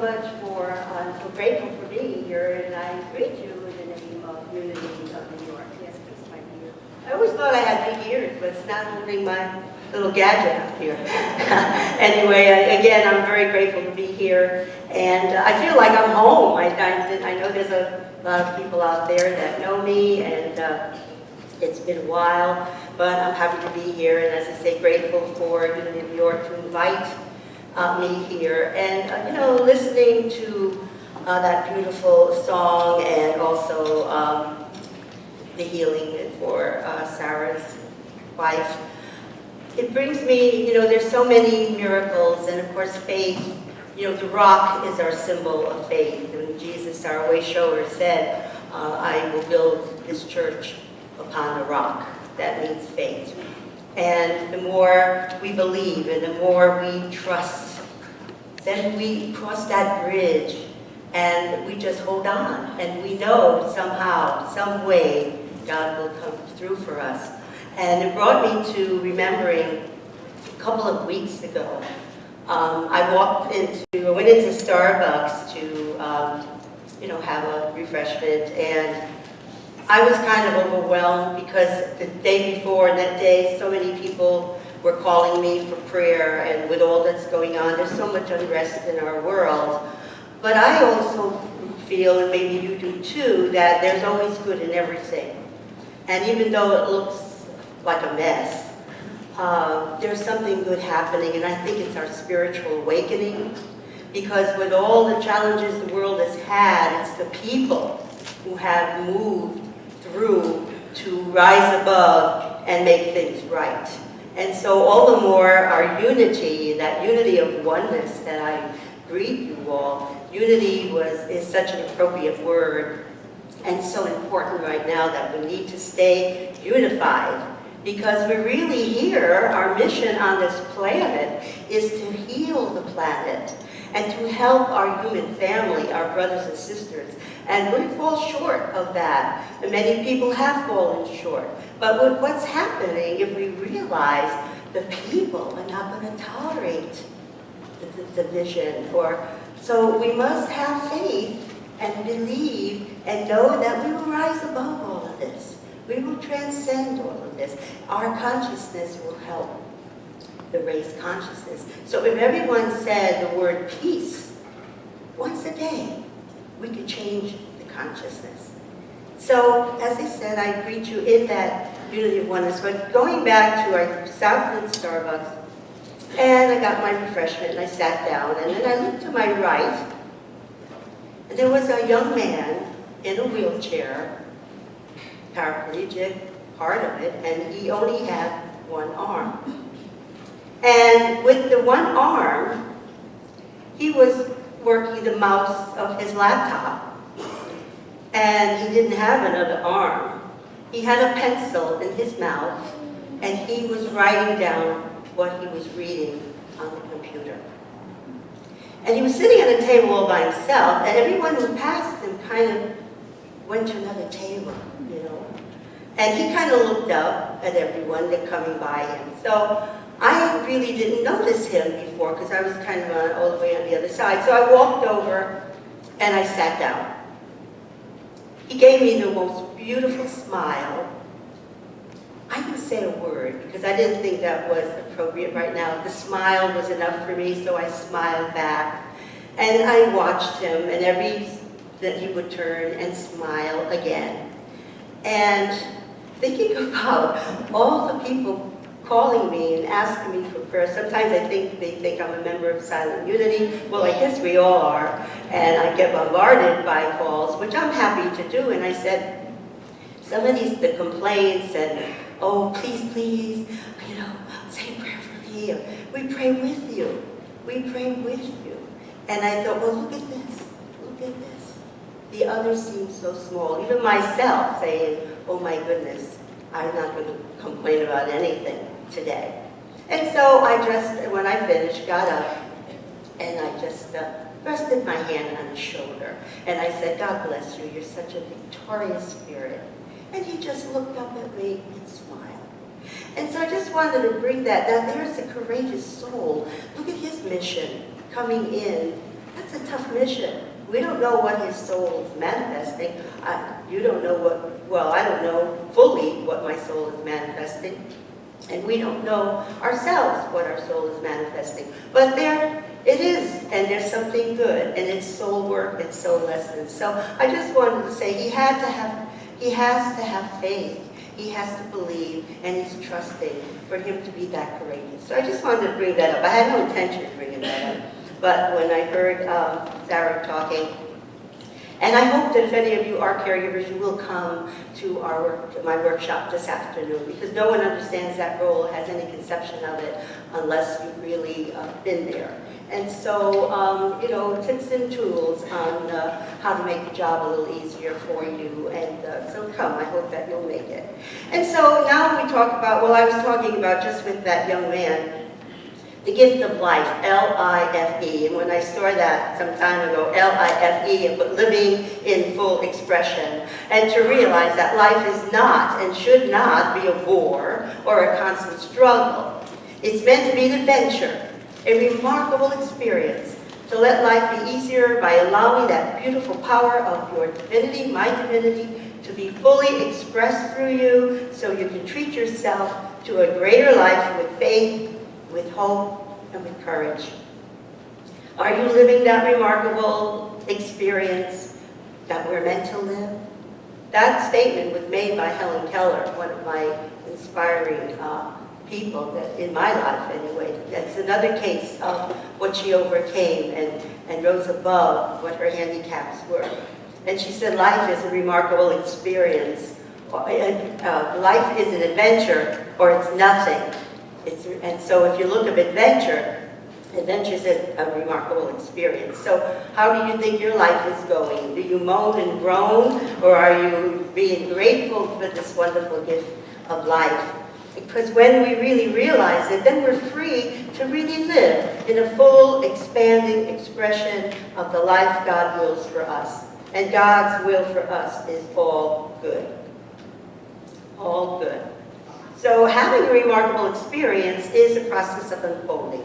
much for, I'm so grateful for being here, and I greet you in the name of Unity of New York. Yes, that's my ear. I always thought I had big ears, but it's not holding my little gadget up here. Anyway, again, I'm very grateful to be here, and I feel like I'm home. I know there's a lot of people out there that know me, and it's been a while, but I'm happy to be here, and as I say, grateful for Unity of New York to invite me here. And, listening to that beautiful song, and also the healing for Sarah's wife, it brings me, there's so many miracles, and of course faith, the rock is our symbol of faith. And Jesus, our way shower, said, I will build this church upon the rock. That means faith. And the more we believe and the more we trust, then we cross that bridge and we just hold on. And we know somehow, some way, God will come through for us. And it brought me to remembering a couple of weeks ago. I went into Starbucks to, have a refreshment, and I was kind of overwhelmed because the day before, that day, so many people were calling me for prayer, and with all that's going on, there's so much unrest in our world. But I also feel, and maybe you do too, that there's always good in everything. And even though it looks like a mess, there's something good happening, and I think it's our spiritual awakening, because with all the challenges the world has had, it's the people who have moved through to rise above and make things right. And so all the more our unity, that unity of oneness that I greet you all, unity is such an appropriate word and so important right now that we need to stay unified, because we're really here, our mission on this planet is to heal the planet and to help our human family, our brothers and sisters. And we fall short of that, and many people have fallen short. But with what's happening, if we realize the people are not going to tolerate the division, so we must have faith and believe and know that we will rise above all of this. We will transcend all of this. Our consciousness will help the race consciousness. So if everyone said the word peace once a day, we could change the consciousness. So, as I said, I greet you in that unity of oneness. But going back to our Southland Starbucks, and I got my refreshment, and I sat down, and then I looked to my right, and there was a young man in a wheelchair, paraplegic, part of it, and he only had one arm. And with the one arm, he was working the mouse of his laptop. And he didn't have another arm. He had a pencil in his mouth, and he was writing down what he was reading on the computer. And he was sitting at a table all by himself, and everyone who passed him kind of went to another table, And he kind of looked up at everyone that coming by him. So I really didn't notice him before because I was kind of all the way on the other side. So I walked over and I sat down. He gave me the most beautiful smile. I didn't say a word because I didn't think that was appropriate right now. The smile was enough for me, so I smiled back. And I watched him, and that he would turn and smile again. And thinking about all the people calling me and asking me for prayer. Sometimes I think they think I'm a member of Silent Unity. Well, I guess we all are. And I get bombarded by calls, which I'm happy to do. And I said, some of the complaints and, oh, please, say a prayer for me. We pray with you. We pray with you. And I thought, well, look at this. The others seem so small. Even myself saying, oh my goodness, I'm not going to complain about anything today. And so when I finished, got up, and I just rested my hand on his shoulder. And I said, God bless you, you're such a victorious spirit. And he just looked up at me and smiled. And so I just wanted to bring that. Now there's a courageous soul. Look at his mission, coming in That's a tough mission. We don't know what his soul is manifesting. You don't know what, well, I don't know fully what my soul is manifesting. And we don't know ourselves what our soul is manifesting. But there it is, and there's something good, and it's soul work, it's soul lessons. So I just wanted to say he has to have faith. He has to believe, and he's trusting for him to be that courageous. So I just wanted to bring that up. I had no intention of bringing that up. But when I heard Sarah talking, and I hope that if any of you are caregivers, you will come to my workshop this afternoon, because no one understands that role, has any conception of it, unless you've really been there. And so, you know, tips and tools on how to make the job a little easier for you. And so come, I hope that you'll make it. And so now we talk about, well, I was talking about just with that young man, the gift of life, L.I.F.E. And when I saw that some time ago, L.I.F.E., it was living in full expression. And to realize that life is not and should not be a war or a constant struggle. It's meant to be an adventure, a remarkable experience, to let life be easier by allowing that beautiful power of your divinity, my divinity, to be fully expressed through you so you can treat yourself to a greater life with faith, with hope, and with courage. Are you living that remarkable experience that we're meant to live? That statement was made by Helen Keller, one of my inspiring people that, in my life anyway. That's another case of what she overcame and rose above what her handicaps were. And she said, life is a remarkable experience. Life is an adventure, or it's nothing. And so if you look at adventure is a remarkable experience. So how do you think your life is going? Do you moan and groan, or are you being grateful for this wonderful gift of life? Because when we really realize it, then we're free to really live in a full, expanding expression of the life God wills for us. And God's will for us is all good. All good. So having a remarkable experience is a process of unfolding.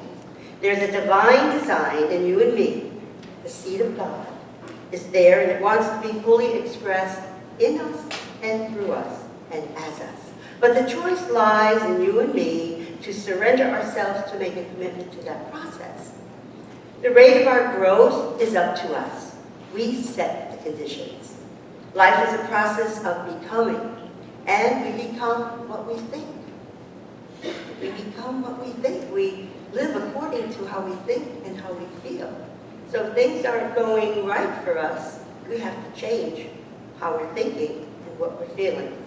There's a divine design in you and me. The seed of God is there, and it wants to be fully expressed in us and through us and as us. But the choice lies in you and me to surrender ourselves to make a commitment to that process. The rate of our growth is up to us. We set the conditions. Life is a process of becoming. And we become what we think. We become what we think. We live according to how we think and how we feel. So if things aren't going right for us, we have to change how we're thinking and what we're feeling.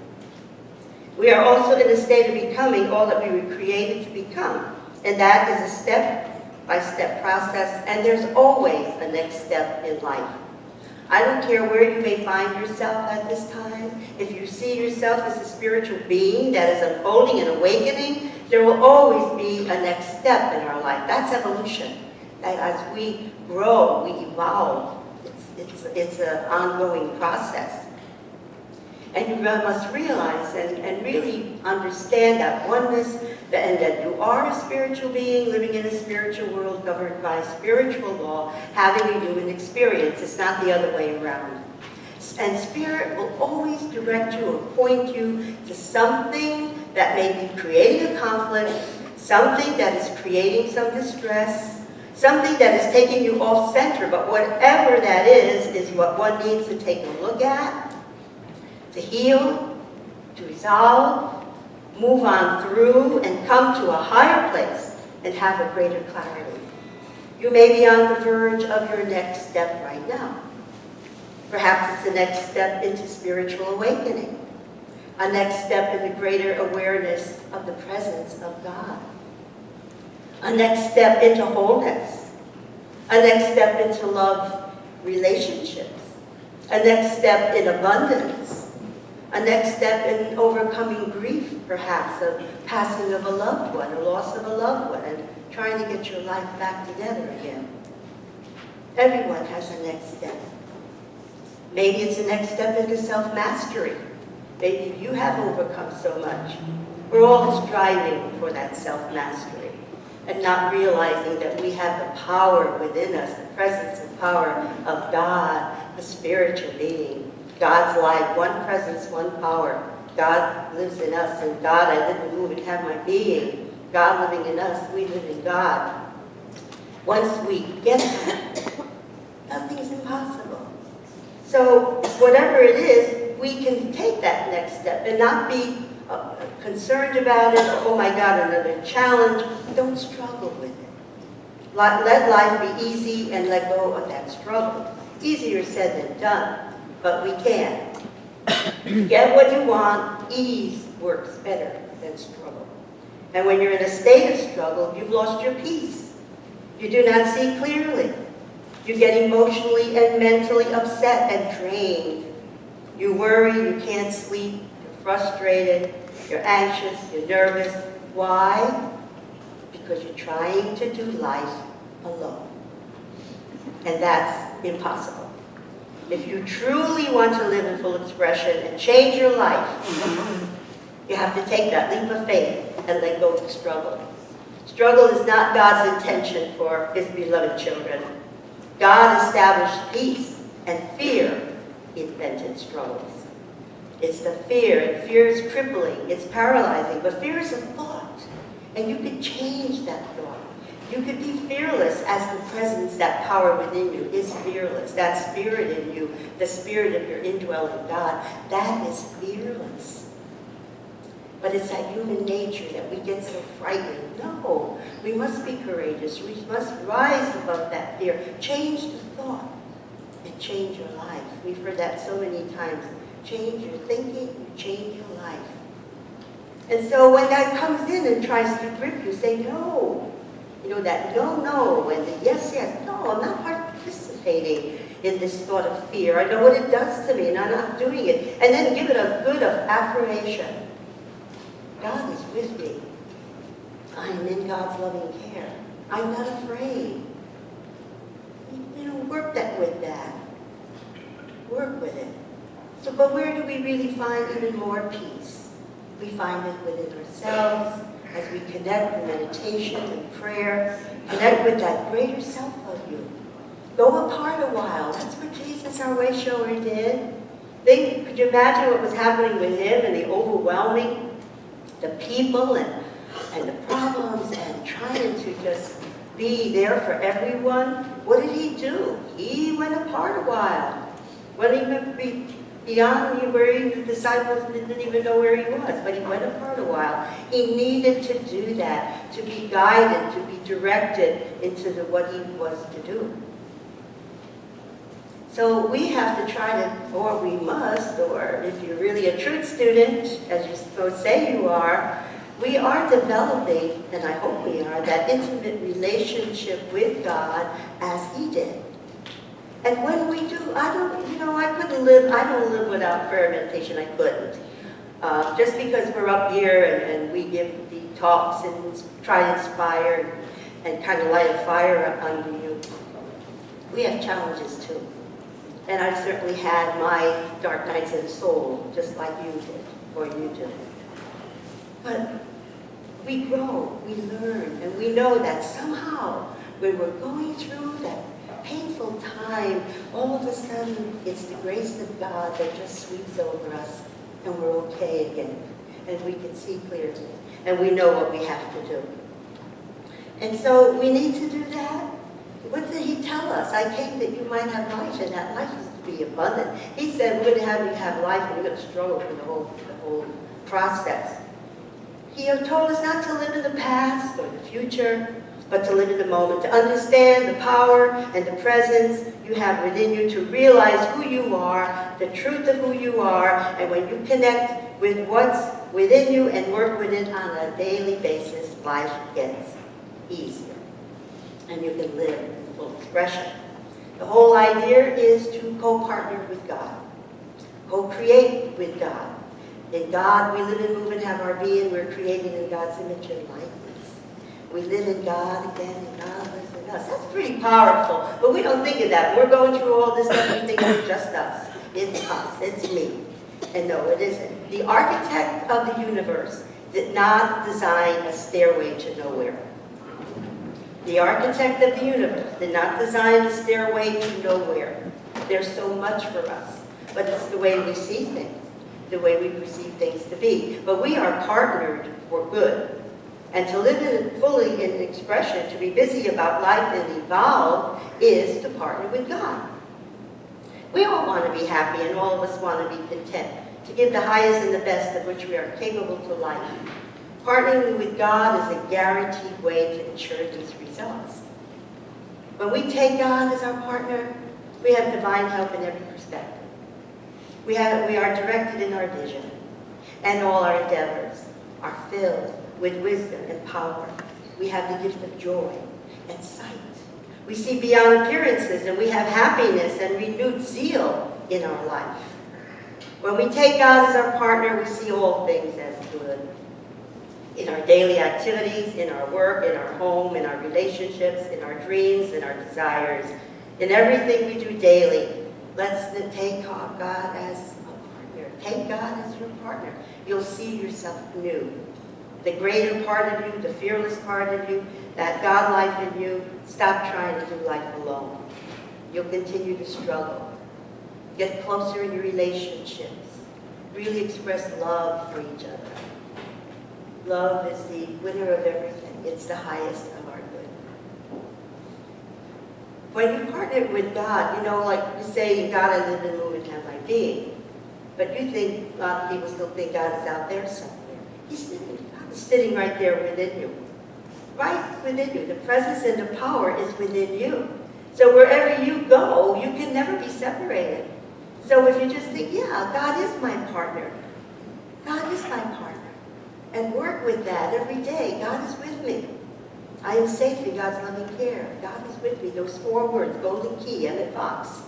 We are also in a state of becoming all that we were created to become. And that is a step-by-step process, and there's always a next step in life. I don't care where you may find yourself at this time. If you see yourself as a spiritual being that is unfolding and awakening, there will always be a next step in our life. That's evolution. That as we grow, we evolve. It's an ongoing process. And you must realize and really understand that oneness, and that you are a spiritual being living in a spiritual world governed by spiritual law, having a human experience. It's not the other way around. And Spirit will always direct you or point you to something that may be creating a conflict, something that is creating some distress, something that is taking you off center. But whatever that is what one needs to take a look at, to heal, to resolve, move on through, and come to a higher place and have a greater clarity. You may be on the verge of your next step right now. Perhaps it's the next step into spiritual awakening, a next step in the greater awareness of the presence of God, a next step into wholeness, a next step into love relationships, a next step in abundance, a next step in overcoming grief, perhaps, of passing of a loved one, or loss of a loved one, and trying to get your life back together again. Everyone has a next step. Maybe it's a next step into self-mastery. Maybe you have overcome so much. We're all striving for that self-mastery. and not realizing that we have the power within us, the presence and power of God, a spiritual being. God's life, one presence, one power. God lives in us, and God, I live and move and have my being. God living in us, we live in God. Once we get that, nothing's impossible. So whatever it is, we can take that next step and not be concerned about it, or, oh my God, another challenge. Don't struggle with it. Let life be easy and let go of that struggle. Easier said than done, but we can. Get what you want, ease works better than struggle. And when you're in a state of struggle, you've lost your peace. You do not see clearly. You get emotionally and mentally upset and drained. You worry, you can't sleep, you're frustrated, you're anxious, you're nervous. Why? Because you're trying to do life alone. And that's impossible. If you truly want to live in full expression and change your life, you have to take that leap of faith and let go of the struggle. Struggle is not God's intention for his beloved children. God established peace, and fear invented struggles. It's the fear, and fear is crippling, it's paralyzing, but fear is a thought, and you could change that thought. You could be fearless as the presence, that power within you is fearless. That spirit in you, the spirit of your indwelling God, that is fearless. But it's that human nature that we get so frightened. No, we must be courageous. We must rise above that fear. Change the thought and change your life. We've heard that so many times. Change your thinking, you change your life. And so when that comes in and tries to grip you, say no. You know, that no, and the yes, no, I'm not participating in this thought of fear. I know what it does to me, and I'm not doing it. And then give it a good affirmation. God is with me. I am in God's loving care. I'm not afraid. You know, work with that. Work with it. So, but where do we really find even more peace? We find it within ourselves, as we connect with meditation and prayer, connect with that greater self of you. Go apart a while. That's what Jesus, our way shower, did. Could you imagine what was happening with him and the overwhelming, the people and the problems and trying to just be there for everyone? What did he do? He went apart a while. Went even beyond where the disciples didn't even know where he was, but he went apart a while. He needed to do that, to be guided, to be directed into what he was to do. So we have to try to, or we must, or if you're really a truth student, as you're supposed to say you are, we are developing, and I hope we are, that intimate relationship with God as he did. And when we do, I don't live without prayer and meditation. I couldn't. Just because we're up here and we give the talks and try to inspire and kind of light a fire under you, we have challenges too. And I've certainly had my dark nights of the soul, just like you did, or you did. But we grow, we learn, and we know that somehow when we're going through that painful time, all of a sudden it's the grace of God that just sweeps over us and we're okay again. And we can see clearly. And we know what we have to do. And so we need to do that. What did he tell us? I came that you might have life, and that life is to be abundant. He said we're going to have you have life and you're going to struggle for the whole process. He told us not to live in the past or the future, but to live in the moment, to understand the power and the presence you have within you, to realize who you are, the truth of who you are, and when you connect with what's within you and work with it on a daily basis, life gets easier. And you can live in full expression. The whole idea is to co-partner with God, co-create with God. In God, we live and move and have our being. We're created in God's image and likeness. We live in God again, and God lives in us. That's pretty powerful, but we don't think of that. We're going through all this stuff, we think it's just us. It's us, it's me. And no, it isn't. The architect of the universe did not design a stairway to nowhere. The architect of the universe did not design the stairway to nowhere. There's so much for us, but it's the way we see things, the way we perceive things to be. But we are partnered for good. And to live fully in expression, to be busy about life and evolve, is to partner with God. We all want to be happy, and all of us want to be content, to give the highest and the best of which we are capable to life. Partnering with God is a guaranteed way to ensure these results. When we take God as our partner, we have divine help in every perspective. We are directed in our vision, and all our endeavors are filled with wisdom and power. We have the gift of joy and sight. We see beyond appearances, and we have happiness and renewed zeal in our life. When we take God as our partner, we see all things as good. In our daily activities, in our work, in our home, in our relationships, in our dreams, in our desires, in everything we do daily, let's take God as a partner. Take God as your partner. You'll see yourself new. The greater part of you, the fearless part of you, that God life in you, stop trying to do life alone. You'll continue to struggle. Get closer in your relationships. Really express love for each other. Love is the winner of everything. It's the highest of our good. When you partner with God, like you say, in God I live and move and have my being. But you think, a lot of people still think God is out there somewhere. God is sitting right there within you. Right within you. The presence and the power is within you. So wherever you go, you can never be separated. So if you just think, yeah, God is my partner. God is my partner. And work with that every day. God is with me. I am safe in God's loving care. God is with me. Those 4 words, golden key, L.I.F.E.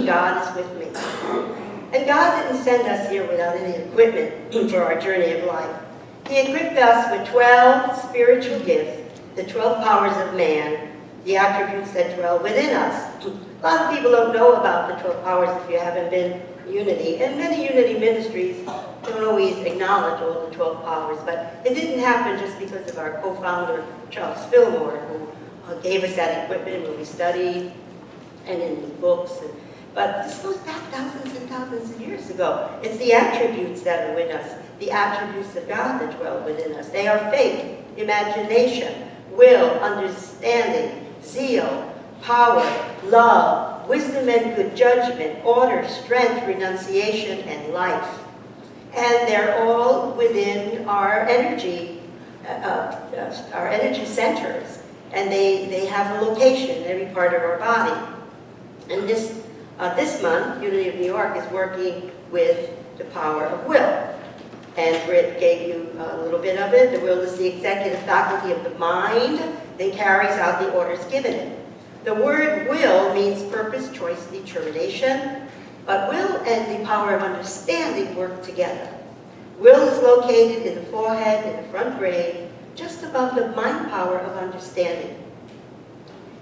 God is with me. And God didn't send us here without any equipment for our journey of life. He equipped us with 12 spiritual gifts, the 12 powers of man, the attributes that dwell within us. A lot of people don't know about the 12 powers if you haven't been Unity. And many Unity ministries don't always acknowledge all the 12 powers, but it didn't happen just because of our co-founder, Charles Fillmore, who gave us that equipment when we studied and in his books. But this goes back thousands and thousands of years ago. It's the attributes that are within us, the attributes of God that dwell within us. They are faith, imagination, will, understanding, zeal, power, love, wisdom and good judgment, order, strength, renunciation, and life. And they're all within our energy centers. And they have a location in every part of our body. And this month, Unity of New York is working with the power of will. And Britt gave you a little bit of it. The will is the executive faculty of the mind that carries out the orders given it. The word will means purpose, choice, determination, but will and the power of understanding work together. Will is located in the forehead, in the front brain, just above the mind power of understanding.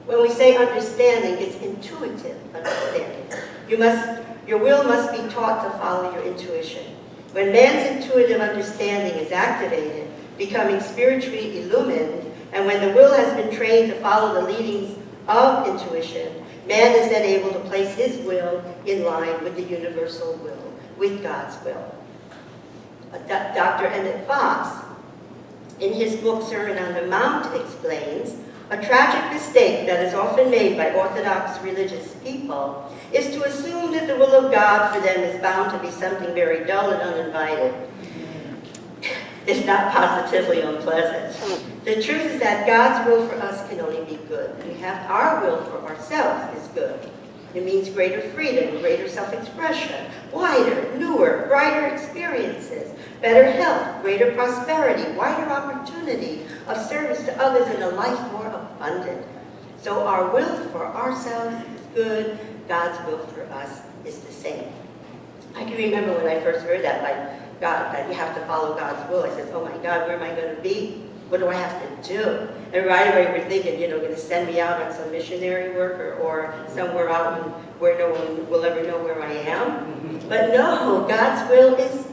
When we say understanding, it's intuitive understanding. Your will must be taught to follow your intuition. When man's intuitive understanding is activated, becoming spiritually illumined, and when the will has been trained to follow the leadings of intuition, man is then able to place his will in line with the universal will, with God's will. Dr. Emmett Fox, in his book Sermon on the Mount, explains, a tragic mistake that is often made by Orthodox religious people is to assume that the will of God for them is bound to be something very dull and uninvited. It's not positively unpleasant. The truth is that God's will for us can only be good. Our will for ourselves is good. It means greater freedom, greater self-expression, wider, newer, brighter experiences, better health, greater prosperity, wider opportunity of service to others, and a life more abundant. So our will for ourselves is good. God's will for us is the same. I can remember when I first heard that, like God, that you have to follow God's will. I said, oh my God, where am I going to be? What do I have to do? And right away we're thinking, going to send me out on some missionary work or somewhere out where no one will ever know where I am. But no, God's will is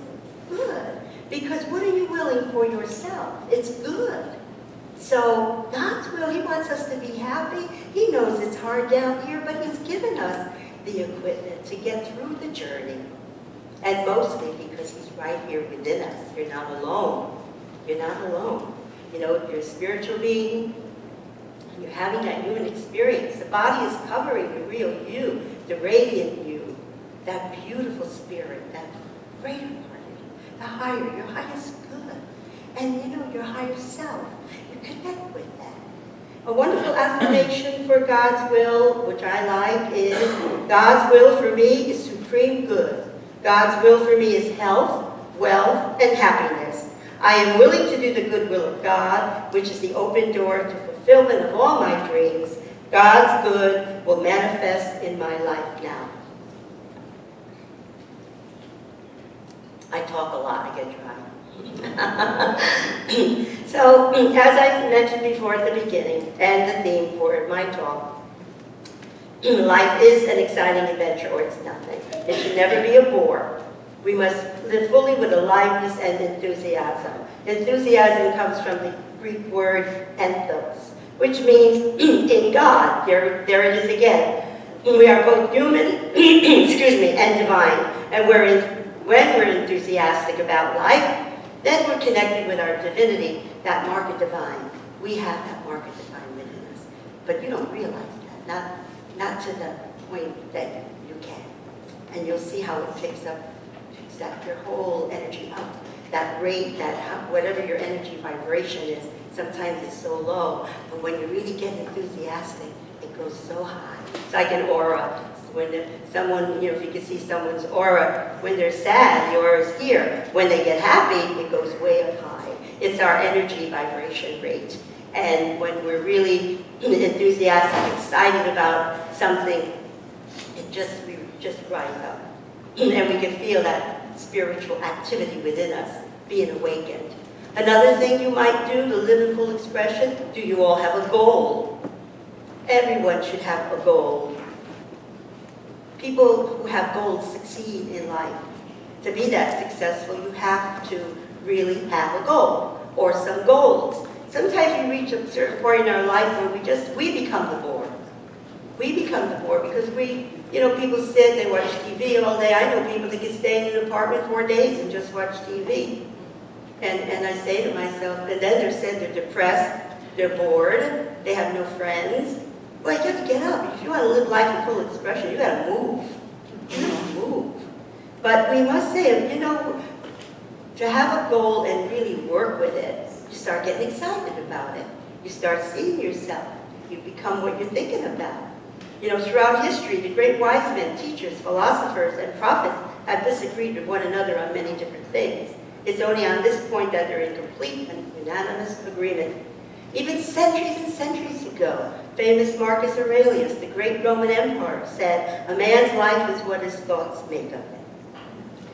good. Because what are you willing for yourself? It's good. So God's will, He wants us to be happy. He knows it's hard down here, but He's given us the equipment to get through the journey. And mostly because He's right here within us. You're not alone. You're not alone. You know, you're a spiritual being, and you're having that human experience. The body is covering the real you, the radiant you, that beautiful spirit, that greater part of you, the higher, your highest good, and you know, your higher self. You connect with that. A wonderful affirmation for God's will, which I like, is God's will for me is supreme good. God's will for me is health, wealth, and happiness. I am willing to do the good will of God, which is the open door to fulfillment of all my dreams. God's good will manifest in my life now. I talk a lot, I get dry. So, as I mentioned before at the beginning, and the theme for my talk, life is an exciting adventure, or it's nothing. It should never be a bore. We must live fully with aliveness and enthusiasm. Enthusiasm comes from the Greek word enthos, which means in God. There it is again. We are both human, excuse me, and divine. And when we're enthusiastic about life, then we're connected with our divinity, that mark of divine. We have that mark of divine within us. But you don't realize that, not to the point that you can. And you'll see how it picks that your whole energy up. That rate, whatever your energy vibration is, sometimes it's so low, but when you really get enthusiastic, it goes so high. It's like an aura. When someone, you know, if you can see someone's aura, when they're sad, the aura is here. When they get happy, it goes way up high. It's our energy vibration rate. And when we're really enthusiastic, excited about something, we just rise up. And we can feel that spiritual activity within us being awakened. Another thing you might do to live in full expression, do you all have a goal? Everyone should have a goal. People who have goals succeed in life. To be that successful, you have to really have a goal, or some goals. Sometimes we reach a certain point in our life where we become the bore. We become the bore because people sit, they watch TV all day. I know people that can stay in an apartment 4 days and just watch TV. And I say to myself, and then they're depressed, they're bored, they have no friends. Well, you have to get up. If you want to live life in full expression, you got to move. You got to move. But we must say, to have a goal and really work with it, you start getting excited about it. You start seeing yourself. You become what you're thinking about. Throughout history, the great wise men, teachers, philosophers, and prophets have disagreed with one another on many different things. It's only on this point that they're in complete and unanimous agreement. Even centuries and centuries ago, famous Marcus Aurelius, the great Roman emperor, said, "A man's life is what his thoughts make of it."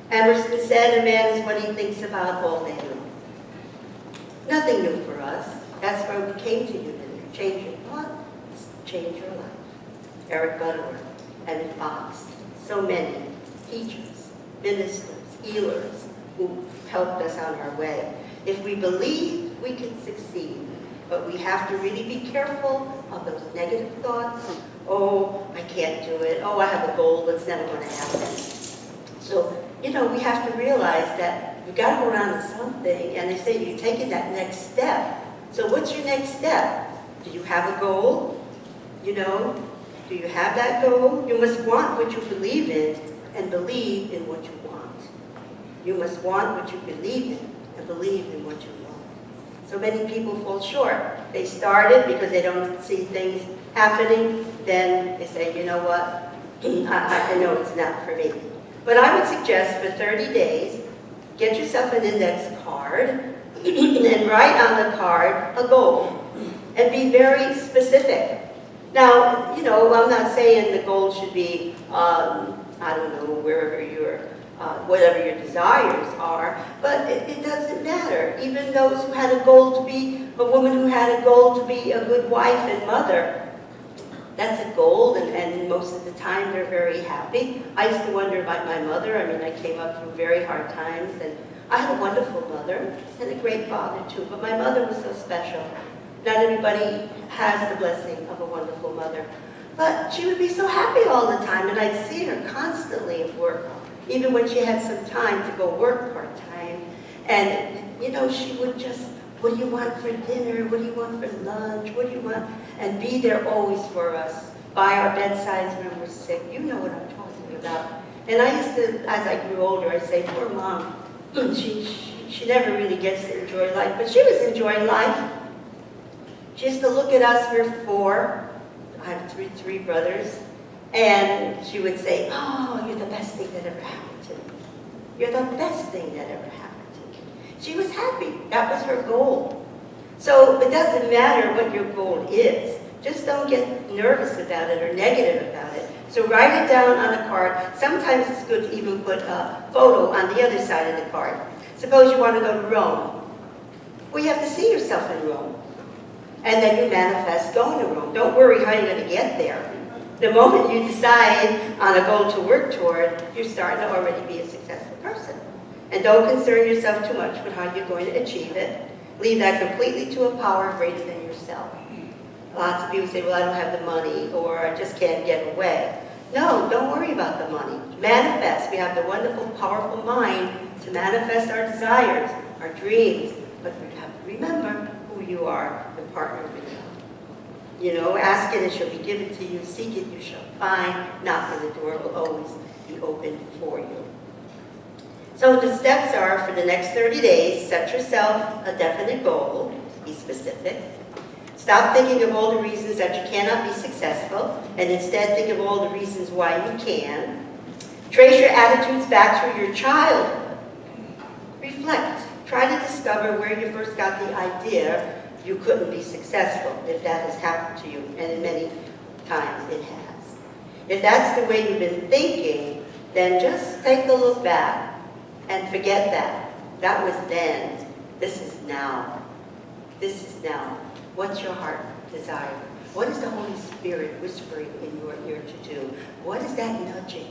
Emerson said, "A man is what he thinks about all day long." Nothing new for us. That's why we came to you today. Change your thoughts, change your life. Eric Butterworth, Emmett Fox, so many teachers, ministers, healers who helped us on our way. If we believe, we can succeed. But we have to really be careful of those negative thoughts. Oh, I can't do it. Oh, I have a goal that's never going to happen. So, we have to realize that we've got to hold on to something. And they say you're taking that next step. So what's your next step? Do you have a goal? Do you have that goal? You must want what you believe in and believe in what you want. You must want what you believe in and believe in what you want. So many people fall short. They started because they don't see things happening. Then they say, you know what? I know it's not for me. But I would suggest for 30 days, get yourself an index card and write on the card a goal and be very specific. Now, I'm not saying the goal should be, whatever your desires are, but it doesn't matter. Even those who had a goal to be, a woman who had a goal to be a good wife and mother, that's a goal, and most of the time they're very happy. I used to wonder about my mother. I came up through very hard times, and I had a wonderful mother and a great father too, but my mother was so special. Not everybody has the blessing of a wonderful mother. But she would be so happy all the time, and I'd see her constantly at work, even when she had some time to go work part-time. And, you know, she would just, what do you want for dinner? What do you want for lunch? What do you want? And be there always for us, by our bedsides when we're sick. You know what I'm talking about. And I used to, as I grew older, I'd say, poor Mom, she never really gets to enjoy life, but she was enjoying life. She used to look at us, we're 4. I have three brothers, and she would say, oh, you're the best thing that ever happened to me. You're the best thing that ever happened to me. She was happy. That was her goal. So it doesn't matter what your goal is. Just don't get nervous about it or negative about it. So write it down on a card. Sometimes it's good to even put a photo on the other side of the card. Suppose you want to go to Rome. Well, you have to see yourself in Rome. And then you manifest going to Rome. Don't worry how you're going to get there. The moment you decide on a goal to work toward, you're starting to already be a successful person. And don't concern yourself too much with how you're going to achieve it. Leave that completely to a power greater than yourself. Lots of people say, well, I don't have the money, or I just can't get away. No, don't worry about the money. Manifest. We have the wonderful, powerful mind to manifest our desires, our dreams. But we have to remember who you are and partner with God. You know, ask it, it shall be given to you. Seek it, you shall find. Knock, and the door will always be open for you. So the steps are, for the next 30 days, set yourself a definite goal. Be specific. Stop thinking of all the reasons that you cannot be successful, and instead think of all the reasons why you can. Trace your attitudes back through your childhood. Reflect. Try to discover where you first got the idea you couldn't be successful, if that has happened to you, and in many times it has. If that's the way you've been thinking, then just take a look back and forget that. That was then. This is now. This is now. What's your heart desire? What is the Holy Spirit whispering in your ear to do? What is that nudging?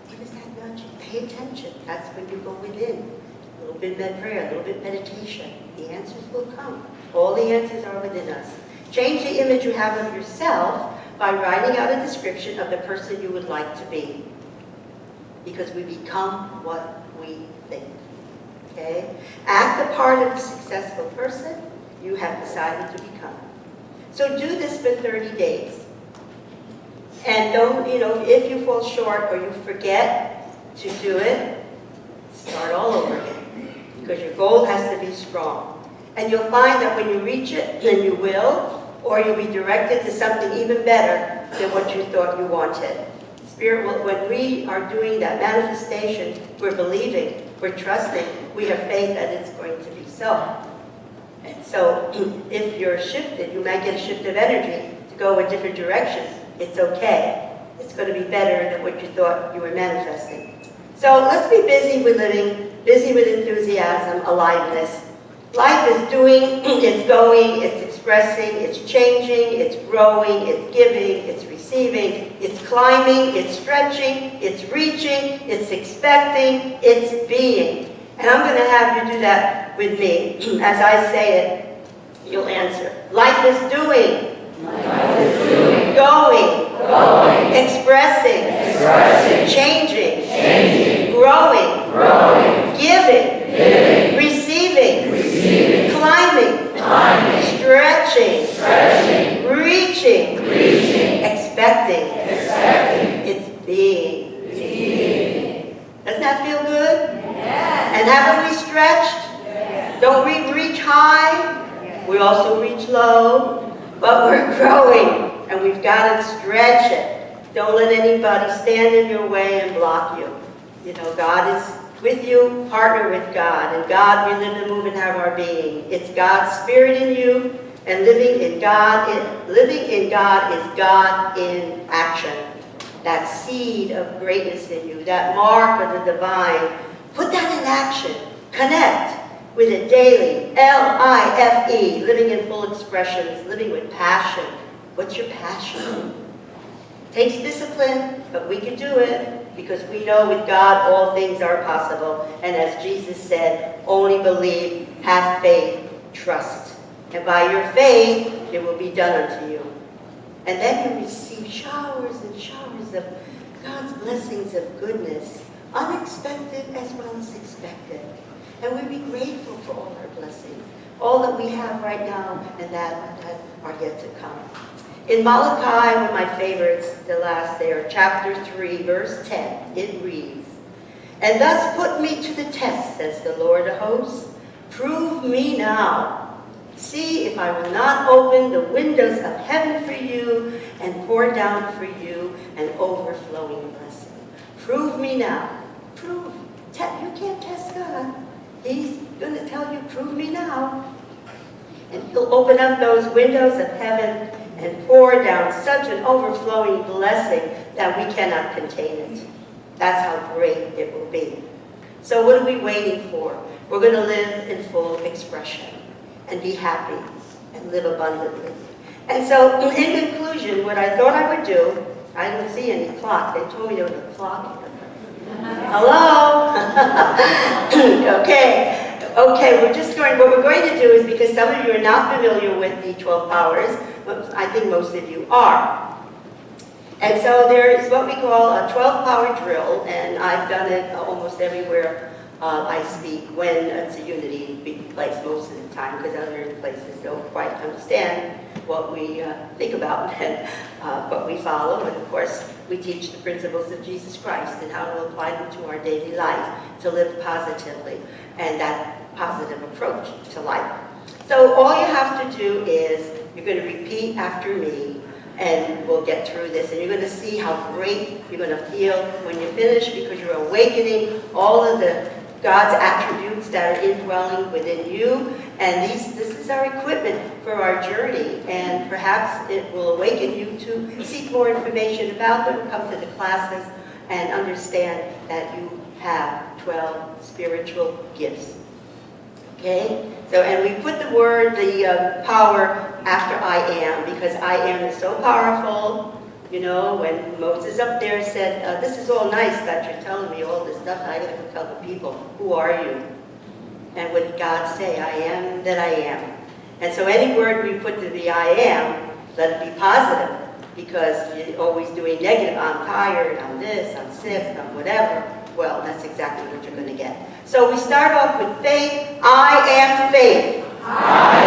What is that nudging? Pay attention. That's when you go within. A little bit of prayer, a little bit of meditation. The answers will come. All the answers are within us. Change the image you have of yourself by writing out a description of the person you would like to be. Because we become what we think. Okay? Act the part of a successful person you have decided to become. So do this for 30 days. And don't, if you fall short or you forget to do it, start all over again. Because your goal has to be strong. And you'll find that when you reach it, then you will, or you'll be directed to something even better than what you thought you wanted. Spirit will, when we are doing that manifestation, we're believing, we're trusting, we have faith that it's going to be so. And so if you're shifted, you might get a shift of energy to go a different direction. It's okay. It's going to be better than what you thought you were manifesting. So let's be busy with living, busy with enthusiasm, aliveness. Life is doing, it's going, it's expressing, it's changing, it's growing, it's giving, it's receiving, it's climbing, it's stretching, it's reaching, it's expecting, it's being. And I'm going to have you do that with me. As I say it, you'll answer. Life is doing. Life is doing. Going. Going. Expressing. Expressing. Changing. Changing. Growing. Growing. Giving. Giving. Receiving. Receiving. Climbing. Climbing. Stretching. Stretching. Reaching. Reaching. Expecting. Expecting. It's being. Being. Doesn't that feel good? And haven't we stretched? Yes. Don't we reach high? Yes. We also reach low, but we're growing, and we've got to stretch it. Don't let anybody stand in your way and block you. God is with you, partner with God. And God, we live and move and have our being. It's God's Spirit in you, and living in God is God in action. That seed of greatness in you, that mark of the divine. Put that in action. Connect with it daily. L.I.F.E, living in full expressions, living with passion. What's your passion? Takes discipline, but we can do it because we know with God all things are possible. And as Jesus said, only believe, have faith, trust. And by your faith, it will be done unto you. And then you receive showers and showers of God's blessings of goodness, unexpected as well as expected. And we be grateful for all our blessings, all that we have right now and that are yet to come. In Malachi, one of my favorites, the last there, chapter 3, verse 10, it reads, "And thus put me to the test, says the Lord of hosts. Prove me now. See if I will not open the windows of heaven for you and pour down for you an overflowing blessing." Prove me now. Prove. You can't test God. He's going to tell you, prove me now. And he'll open up those windows of heaven and pour down such an overflowing blessing that we cannot contain it. That's how great it will be. So what are we waiting for? We're going to live in full expression and be happy and live abundantly. And so in conclusion, what I thought I would do, I don't see any clock. They told me there was a clock here. Hello? Okay, what we're going to do is, because some of you are not familiar with the 12 powers, I think most of you are. And so there is what we call a 12-power drill, and I've done it almost everywhere I speak when it's a unity place most of the time, because other places don't quite understand what we think about and what we follow. And of course, we teach the principles of Jesus Christ and how to apply them to our daily life to live positively, and that positive approach to life. So all you have to do is, you're going to repeat after me, and we'll get through this, and you're going to see how great you're going to feel when you finish, because you're awakening all of the God's attributes that are indwelling within you, and this is our equipment for our journey, and perhaps it will awaken you to seek more information about them, come to the classes, and understand that you have 12 spiritual gifts. Okay? So, and we put the word, the power after I am, because I am is so powerful. You know, when Moses up there said, this is all nice that you're telling me all this stuff, I gotta go tell the people, who are you? And what did God say? I am that I am. And so any word we put to the I am, let it be positive, because you're always doing negative. I'm tired, I'm this, I'm sick, I'm whatever. Well, that's exactly what you're going to get. So we start off with faith. I am faith. I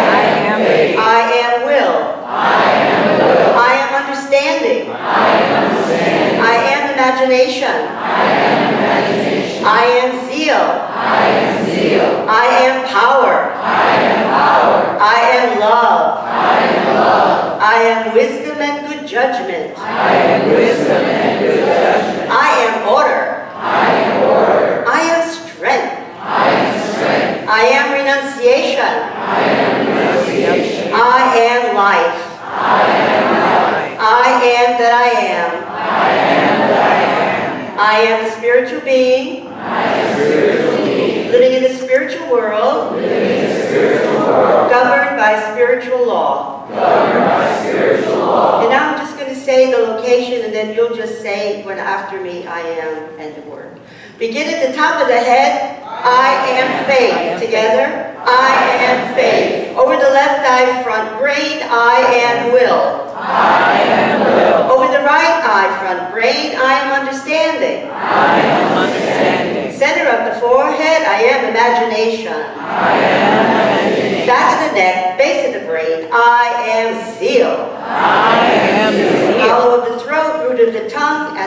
am faith. I am will. I am will. I am understanding. I am understanding. I am imagination. I am imagination. I am zeal. I am zeal. I am power. I am power. I am love. I am love. I am wisdom and good judgment. I am wisdom and good judgment. I am order. I am order. I am strength. I am strength. I am renunciation. I am renunciation. I am life. I am life. I am that I am. I am that I am. I am a spiritual being. I am a spiritual being. Living in a spiritual world. Living in a spiritual world. Governed by spiritual law. Governed by spiritual law. And now I'm just going to say the location, and then you'll just say when after me, I am, and the word. Begin at the top of the head. I am faith. Together. I am faith. Over the left eye front brain, I am will. I am will. Over the right eye front brain, I am understanding. I am understanding. Center of the forehead, I am imagination. I am imagination. Back of the neck, base of the brain, I am zeal. I am zeal. Hollow of the throat, root of the tongue,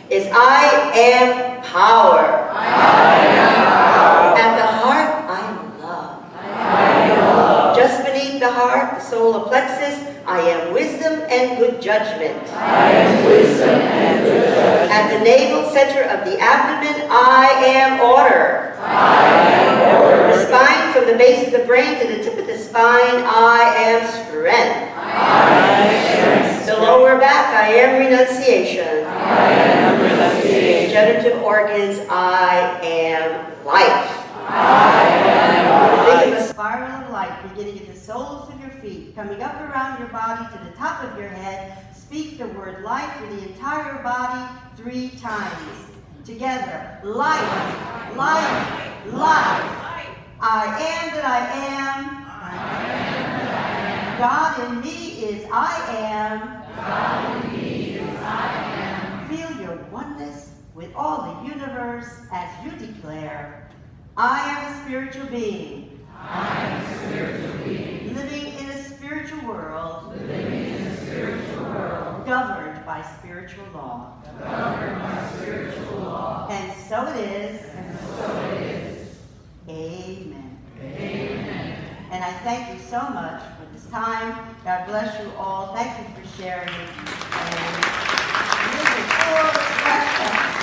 is I am power. I am power. At the heart, I am love. I am love. Just beneath the heart, the solar plexus, I am wisdom and good judgment. I am wisdom and good judgment. At the navel center of the abdomen, I am order. I am order. The spine from the base of the brain to the tip of the spine, I am strength. I am strength. The lower back, I am renunciation. I am renunciation. Generative organs, I am life. I am life. Think of a spiral of light beginning at the soles of your feet, coming up around your body to the top of your head. Speak the word life for the entire body 3 times. Together. Life, life, life. I am that I am. I am that God in me is I am. God in me is I am. Feel your oneness with all the universe as you declare, I am a spiritual being. I am a spiritual being. Living in a spiritual world. Living in a spiritual world. Governed by spiritual law. Governed by spiritual law. And so it is. And so it is. Amen. Amen. And I thank you so much for this time. God bless you all. Thank you for sharing. And looking forward to